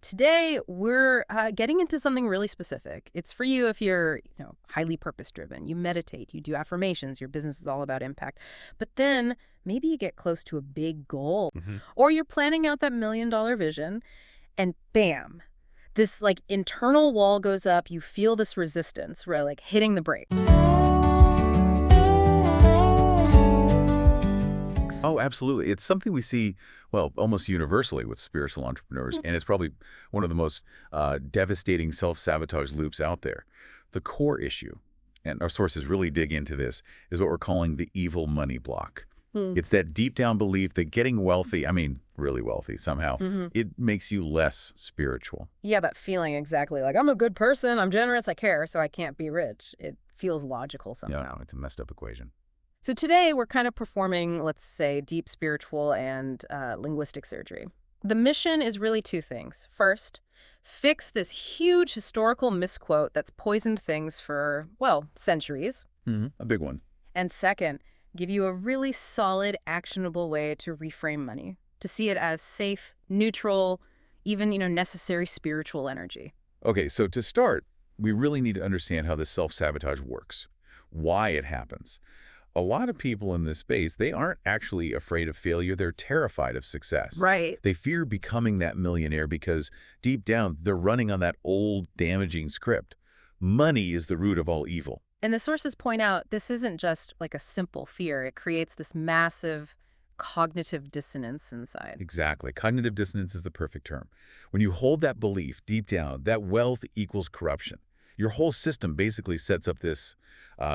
Today, we're getting into something really specific. It's for you if you're, highly purpose-driven. You meditate, you do affirmations, your business is all about impact. But then maybe you get close to a big goal, or you're planning out that $1 million vision, and bam, this like internal wall goes up. You feel this resistance, right? Like hitting the brake. Oh, absolutely. It's something we see, well, almost universally with spiritual entrepreneurs, and it's probably one of the most devastating self-sabotage loops out there. The core issue, and our sources really dig into this, is what we're calling the evil money block. It's that deep down belief that getting wealthy, I mean, really wealthy somehow, it makes you less spiritual. Yeah, that feeling exactly. Like, I'm a good person, I'm generous, I care, so I can't be rich. It feels logical somehow. No, it's a messed up equation. So today we're kind of performing, let's say, deep spiritual and linguistic surgery. The mission is really two things. First, fix this huge historical misquote that's poisoned things for, well, centuries. A big one. And second, give you a really solid, actionable way to reframe money, to see it as safe, neutral, even, necessary spiritual energy. Okay, so to start, we really need to understand how this self-sabotage works, why it happens. A lot of people in this space, they aren't actually afraid of failure. They're terrified of success. Right. They fear becoming that millionaire because deep down, they're running on that old, damaging script. Money is the root of all evil. And the sources point out this isn't just like a simple fear. It creates this massive cognitive dissonance inside. Exactly. Cognitive dissonance is the perfect term. When you hold that belief deep down, that wealth equals corruption, your whole system basically sets up this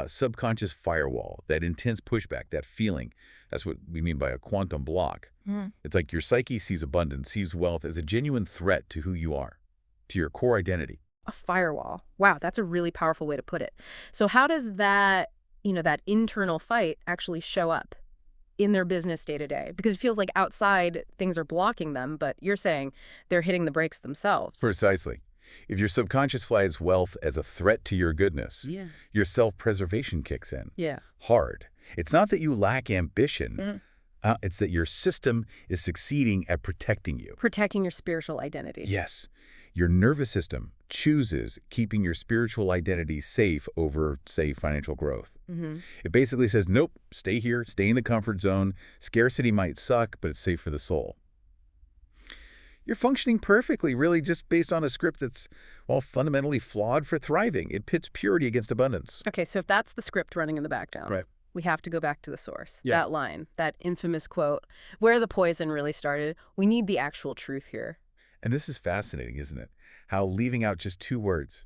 subconscious firewall, that intense pushback, that feeling. That's what we mean by a quantum block. It's like your psyche sees abundance, sees wealth as a genuine threat to who you are, to your core identity. A firewall. Wow, that's a really powerful way to put it. So how does that, that internal fight actually show up in their business day to day? Because it feels like outside things are blocking them, but you're saying they're hitting the brakes themselves. Precisely. If your subconscious flags wealth as a threat to your goodness, your self-preservation kicks in. Hard. It's not that you lack ambition. It's that your system is succeeding at protecting you. Protecting your spiritual identity. Yes. Your nervous system chooses keeping your spiritual identity safe over, say, financial growth. It basically says, nope, stay here, stay in the comfort zone. Scarcity might suck, but it's safe for the soul. You're functioning perfectly, really, just based on a script that's, well, fundamentally flawed for thriving. It pits purity against abundance. Okay, so if that's the script running in the background, we have to go back to the source. That line, that infamous quote, where the poison really started. We need the actual truth here. And this is fascinating, isn't it? How leaving out just two words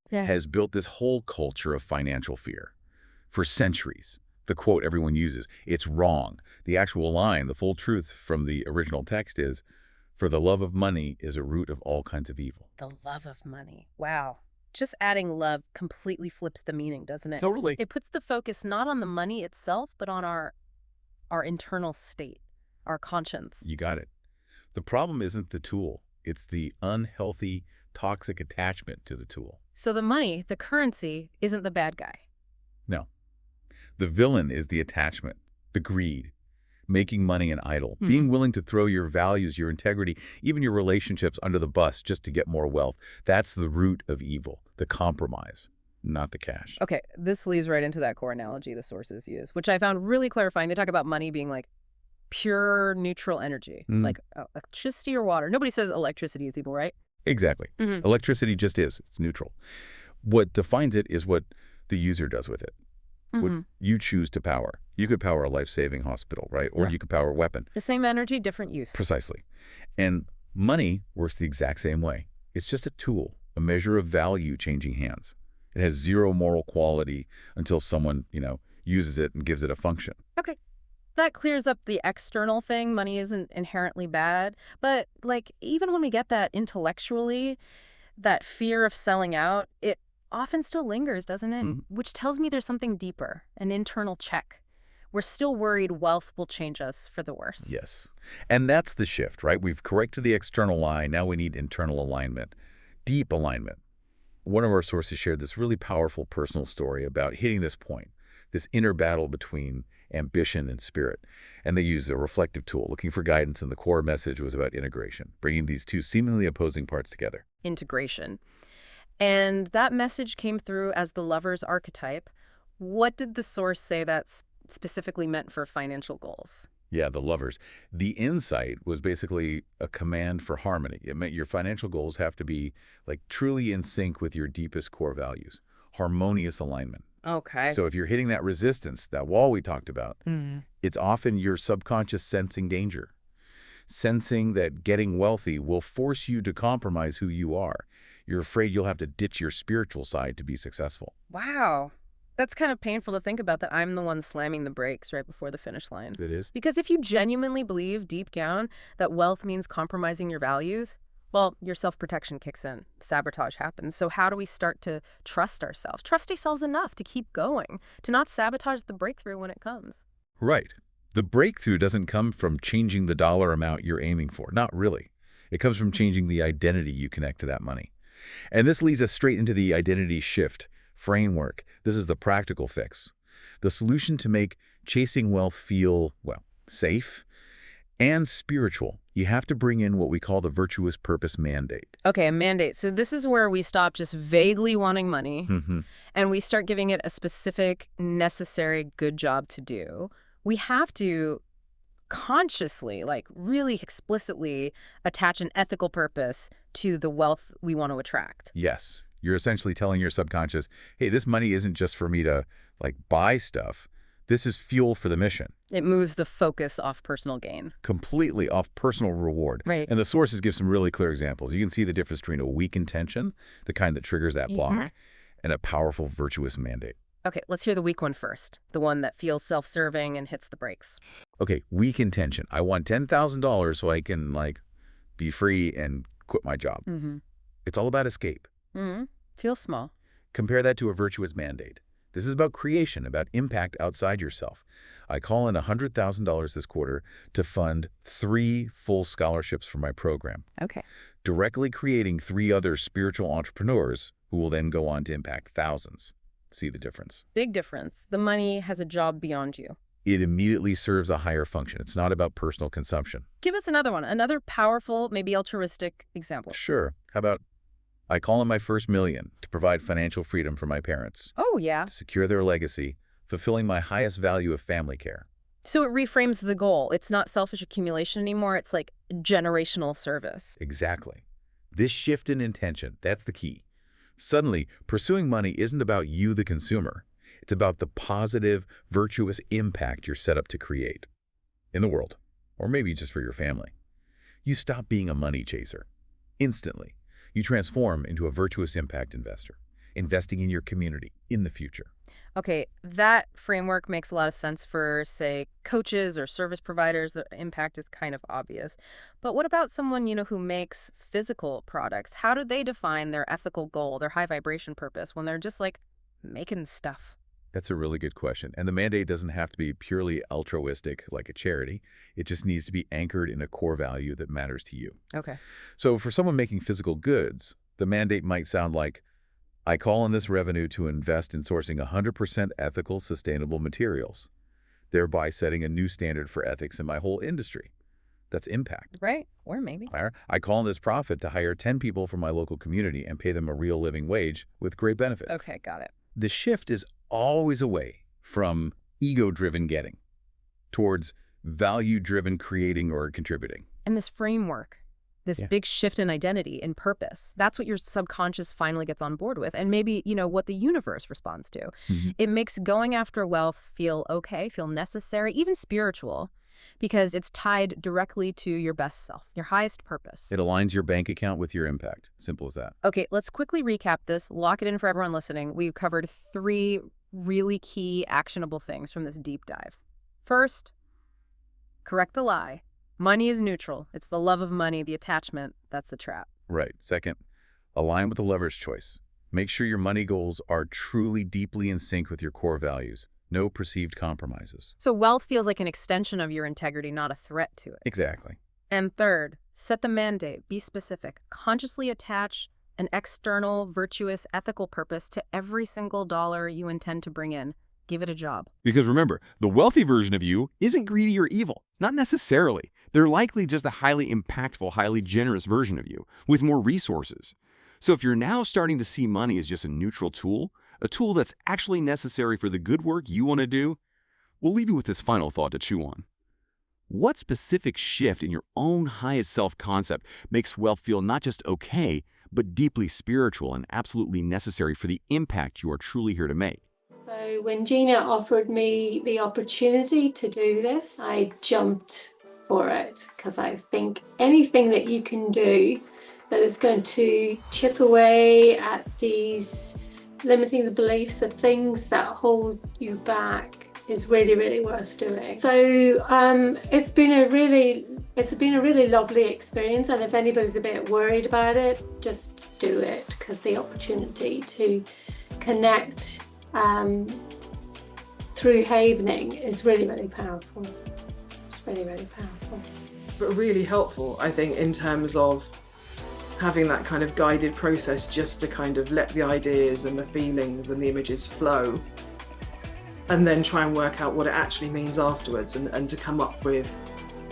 has built this whole culture of financial fear. For centuries, the quote everyone uses, it's wrong. The actual line, the full truth from the original text is, for the love of money is a root of all kinds of evil. The love of money. Wow. Just adding love completely flips the meaning, doesn't it? Totally. It puts the focus not on the money itself, but on our internal state, our conscience. You got it. The problem isn't the tool. It's the unhealthy, toxic attachment to the tool. So the money, the currency, isn't the bad guy. No. The villain is the attachment, the greed, making money an idol, being willing to throw your values, your integrity, even your relationships under the bus just to get more wealth. That's the root of evil, the compromise, not the cash. Okay, this leads right into that core analogy the sources use, which I found really clarifying. They talk about money being like pure neutral energy, like electricity or water. Nobody says electricity is evil, right? Exactly. Electricity just is. It's neutral. What defines it is what the user does with it. What you choose to power. You could power a life-saving hospital, right? Or you could power a weapon. The same energy, different use. Precisely. And money works the exact same way. It's just a tool, a measure of value changing hands. It has zero moral quality until someone, uses it and gives it a function. Okay. That clears up the external thing. Money isn't inherently bad. But, even when we get that intellectually, that fear of selling out, it often still lingers, doesn't it? Which tells me there's something deeper, an internal check. We're still worried wealth will change us for the worse. Yes. And that's the shift, right? We've corrected the external lie. Now we need internal alignment, deep alignment. One of our sources shared this really powerful personal story about hitting this point, this inner battle between ambition, and spirit. And they used a reflective tool, looking for guidance, and the core message was about integration, bringing these two seemingly opposing parts together. Integration. And that message came through as the lover's archetype. What did the source say that's specifically meant for financial goals? Yeah, the lovers. The insight was basically a command for harmony. It meant your financial goals have to be like truly in sync with your deepest core values. Harmonious alignment. Okay. So if you're hitting that resistance, that wall we talked about, it's often your subconscious sensing danger, sensing that getting wealthy will force you to compromise who you are. You're afraid you'll have to ditch your spiritual side to be successful. Wow. That's kind of painful to think about, that I'm the one slamming the brakes right before the finish line. It is. Because if you genuinely believe deep down that wealth means compromising your values, well, your self-protection kicks in. Sabotage happens. So how do we start to trust ourselves? Trust ourselves enough to keep going, to not sabotage the breakthrough when it comes. Right. The breakthrough doesn't come from changing the dollar amount you're aiming for. Not really. It comes from changing the identity you connect to that money. And this leads us straight into the identity shift framework. This is the practical fix. The solution to make chasing wealth feel, well, safe and spiritual. You have to bring in what we call the virtuous purpose mandate. Okay, a mandate. So this is where we stop just vaguely wanting money and we start giving it a specific, necessary, good job to do. We have to consciously, like really explicitly attach an ethical purpose to the wealth we want to attract. Yes. You're essentially telling your subconscious, hey, this money isn't just for me to like buy stuff. This is fuel for the mission. It moves the focus off personal gain. Completely off personal reward. Right. And the sources give some really clear examples. You can see the difference between a weak intention, the kind that triggers that block, and a powerful virtuous mandate. Okay, let's hear the weak one first. The one that feels self-serving and hits the brakes. Okay, weak intention. I want $10,000 so I can like be free and quit my job. It's all about escape. Feels small. Compare that to a virtuous mandate. This is about creation, about impact outside yourself. I call in $100,000 this quarter to fund 3 full scholarships for my program, Okay. directly creating 3 other spiritual entrepreneurs who will then go on to impact thousands. See the difference? Big difference. The money has a job beyond you. It immediately serves a higher function. It's not about personal consumption. Give us another one, another powerful, maybe altruistic example. Sure. How about I call in my first million to provide financial freedom for my parents, Oh, yeah. to secure their legacy, fulfilling my highest value of family care. So it reframes the goal. It's not selfish accumulation anymore. It's like generational service. Exactly. This shift in intention, that's the key. Suddenly, pursuing money isn't about you, the consumer. It's about the positive, virtuous impact you're set up to create in the world, or maybe just for your family. You stop being a money chaser. Instantly, you transform into a virtuous impact investor, investing in your community in the future. Okay, that framework makes a lot of sense for, say, coaches or service providers. The impact is kind of obvious. But what about someone, who makes physical products? How do they define their ethical goal, their high vibration purpose, when they're just like making stuff? That's a really good question. And the mandate doesn't have to be purely altruistic like a charity. It just needs to be anchored in a core value that matters to you. Okay. So for someone making physical goods, the mandate might sound like, I call on this revenue to invest in sourcing 100% ethical, sustainable materials, thereby setting a new standard for ethics in my whole industry. That's impact. Right. Or maybe. I call on this profit to hire 10 people from my local community and pay them a real living wage with great benefits. Okay, got it. The shift is always away from ego-driven getting towards value-driven creating or contributing. And this framework, this big shift in identity and purpose, that's what your subconscious finally gets on board with. And maybe, what the universe responds to. It makes going after wealth feel okay, feel necessary, even spiritual, because it's tied directly to your best self, your highest purpose. It aligns your bank account with your impact. Simple as that. Okay, let's quickly recap this, lock it in for everyone listening. We covered 3 really key actionable things from this deep dive. First, correct the lie. Money is neutral. It's the love of money, the attachment. That's the trap. Right. Second, align with the lover's choice. Make sure your money goals are truly deeply in sync with your core values. No perceived compromises. So wealth feels like an extension of your integrity, not a threat to it. Exactly. And third, set the mandate. Be specific. Consciously attach an external, virtuous, ethical purpose to every single dollar you intend to bring in. give it a job. Because remember, the wealthy version of you isn't greedy or evil. Not necessarily. They're likely just a highly impactful, highly generous version of you with more resources. So if you're now starting to see money as just a neutral tool, a tool that's actually necessary for the good work you want to do, we'll leave you with this final thought to chew on. What specific shift in your own highest self-concept makes wealth feel not just okay, but deeply spiritual and absolutely necessary for the impact you are truly here to make? So when Gina offered me the opportunity to do this, I jumped for it because I think anything that you can do that is going to chip away at these limiting the beliefs of things that hold you back is really, really worth doing. So it's been a really lovely experience, and if anybody's a bit worried about it, just do it, because the opportunity to connect through havening is really, really powerful. It's really, really powerful. But really helpful, I think, in terms of having that kind of guided process just to kind of let the ideas and the feelings and the images flow, and then try and work out what it actually means afterwards, and to come up with,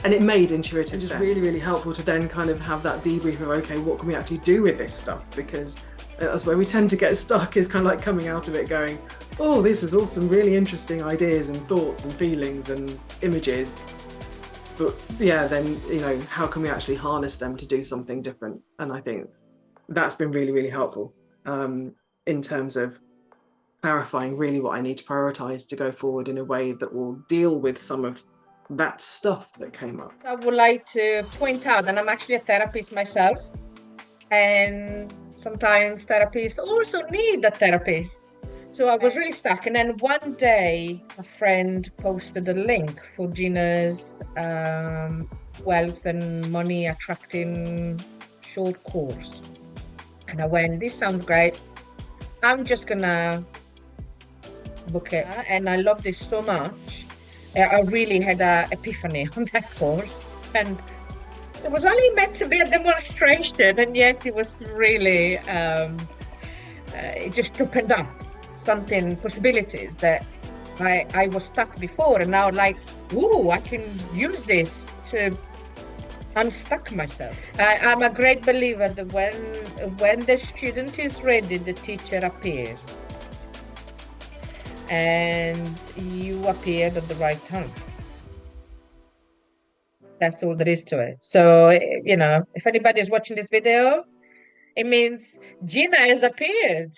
and it made intuitive sense. It's really, really helpful to then kind of have that debrief of, okay, what can we actually do with this stuff? Because that's where we tend to get stuck, is kind of like coming out of it going, oh, this is all some really interesting ideas and thoughts and feelings and images. But yeah, then, how can we actually harness them to do something different? And I think that's been really, really helpful in terms of clarifying really what I need to prioritize to go forward in a way that will deal with some of that stuff that came up. I would like to point out that I'm actually a therapist myself, and sometimes therapists also need a therapist. So I was really stuck, and then one day a friend posted a link for Gina's wealth and money attracting short course, and I went, this sounds great, I'm just gonna book it. And I loved it so much. I really had an epiphany on that course, and it was only meant to be a demonstration, and yet it was really it just opened up possibilities that I was stuck before, and now like, ooh, I can use this to unstuck myself. I'm a great believer that when the student is ready, the teacher appears, and you appeared at the right time. That's all there is to it. So, if anybody is watching this video, it means Gina has appeared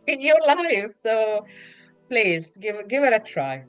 in your life. So please give it a try.